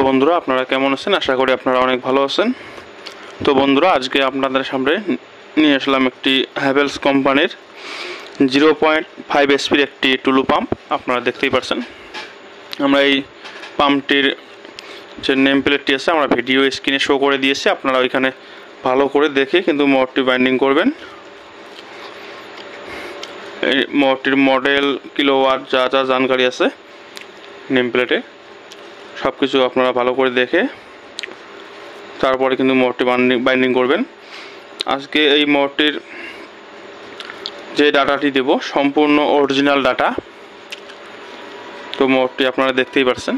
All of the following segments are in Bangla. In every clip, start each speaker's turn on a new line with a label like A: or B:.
A: বন্ধুরা, আপনারা কেমন আছেন? আশা করি আপনারা অনেক ভালো আছেন। তো বন্ধুরা, আজকে আপনাদের সামনে নিয়ে আসলাম একটি হ্যাভেলস কোম্পানির 0.5 এসপির একটি টুলু পাম্প। আপনারা দেখতেই পাচ্ছেন। আমরা এই পাম্পটির যে নেম প্লেটটি আছে আমরা ভিডিও স্ক্রিনে শো করে দিয়েছি। আপনারা ওইখানে ভালো করে দেখে কিন্তু মোটরটি বাইন্ডিং করবেন। এই মোটরটির মডেল, কিলোওয়াট যা যা জানকারি আছে নেম প্লেটে সব কিছু আপনারা ভালো করে দেখে তারপরে কিন্তু মোটরটি বাইন্ডিং করবেন। আজকে এই মোটরটির যে ডাটাটি দেব সম্পূর্ণ অরিজিনাল ডাটা। তো মোটরটি আপনারা দেখতেই পাচ্ছেন।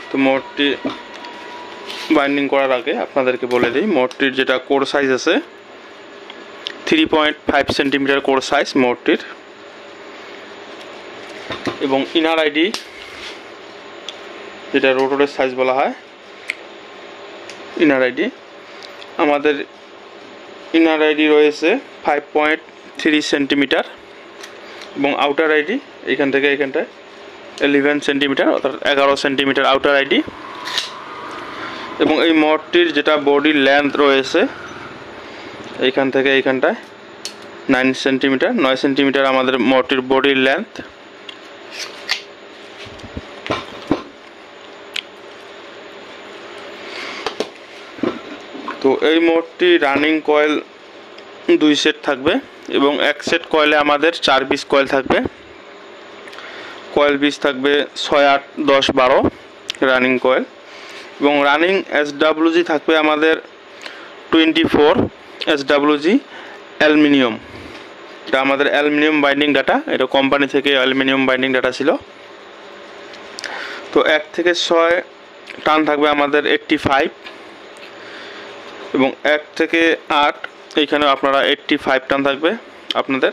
A: তো মোটরটি বাইন্ডিং করার আগে আপনাদেরকে বলে দিই, মোটরটির যেটা কোর সাইজ আছে 3.5 সেন্টিমিটার কোর সাইজ মোটরটির, এবং ইনার আইডি যেটা রোটরের সাইজ বলা হয়, ইনার আইডি আমাদের ইনার আইডি রয়েছে 5.3 সেন্টিমিটার এবং আউটার আইডি এখান থেকে এখানটায় 11 সেন্টিমিটার, অর্থাৎ 11 সেন্টিমিটার আউটার আইডি। এবং এই মোটরটির যেটা বডির লেন্থ রয়েছে এইখান থেকে এইখানটায় 9 সেন্টিমিটার, 9 সেন্টিমিটার আমাদের মোটরটির বডির লেন্থ। তো এই মোটরটি রানিং কয়েল 2 সেট থাকবে এবং এক সেট কয়েলে আমাদের 4 পিস কয়েল থাকবে। কয়েল পিস থাকবে 6, 8, 10, 12 রানিং কয়েল, এবং রানিং এসডব্লিউজি থাকবে আমাদের 24 এসডব্লিউজি অ্যালুমিনিয়াম। এটা আমাদের অ্যালুমিনিয়াম বাইন্ডিং ডাটা, এটা কোম্পানি থেকে অ্যালুমিনিয়াম বাইন্ডিং ডাটা ছিল। তো 1 থেকে 6 টান থাকবে আমাদের 85, এবং 1 থেকে 8 এইখানে আপনারা 85 টান থাকবে আপনাদের,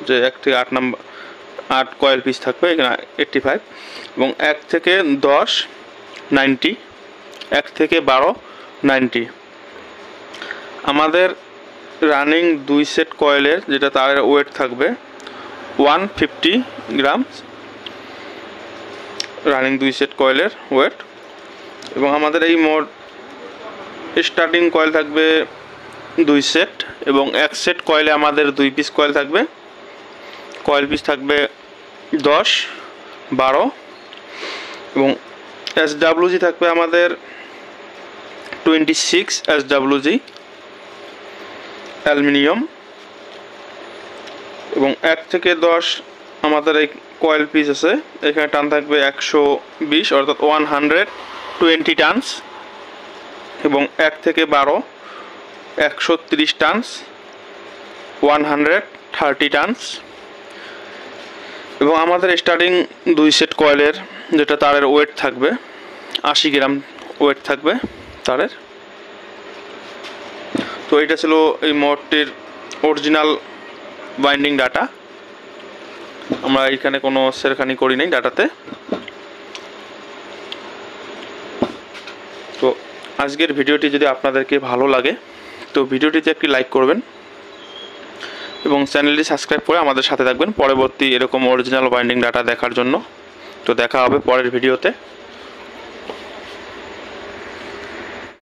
A: যে 1 থেকে 8 নাম্বার 8 কয়েল পিস থাকবে এখানে 85, এবং 1 থেকে 10 90, 1 থেকে 12 90। আমাদের রানিং 2 সেট কয়েলের যেটা তারের ওয়েট থাকবে 150 গ্রাম, রানিং 2 সেট কয়েলের ওয়েট। এবং আমাদের এই মোট স্টার্টিং কয়েল থাকবে 2 সেট, এবং 1 সেট কয়েলে আমাদের 2 পিস কয়েল থাকবে। কয়েল পিস থাকবে 10, 12, এবং এসডব্লিউজি থাকবে আমাদের 26 এসডব্লিউজি অ্যালুমিনিয়াম, এবং 1 থেকে 10 আমাদের এই কয়েল পিস আছে এখানে টান থাকবে 120, অর্থাৎ 120 টানস, এবং 1 থেকে 12 130 টানস, 130 টানস। এবং আমাদের স্টার্টিং 2 সেট কয়েলের যেটা তারের ওয়েট থাকবে 80 গ্রাম ওয়েট থাকবে তারের। তো এটা ছিল এই মোটরটির অরিজিনাল বাইন্ডিং ডাটা। আমরা এখানে কোনো ছেড়খানি করি নাই ডাটাতে। তো আজকের ভিডিওটি যদি আপনাদেরকে ভালো লাগে তো ভিডিওটিতে একটি লাইক করবেন এবং চ্যানেলটি সাবস্ক্রাইব করে আমাদের সাথে থাকবেন পরবর্তী এরকম অরিজিনাল বাইন্ডিং ডাটা দেখার জন্য। তো দেখা হবে পরের ভিডিওতে।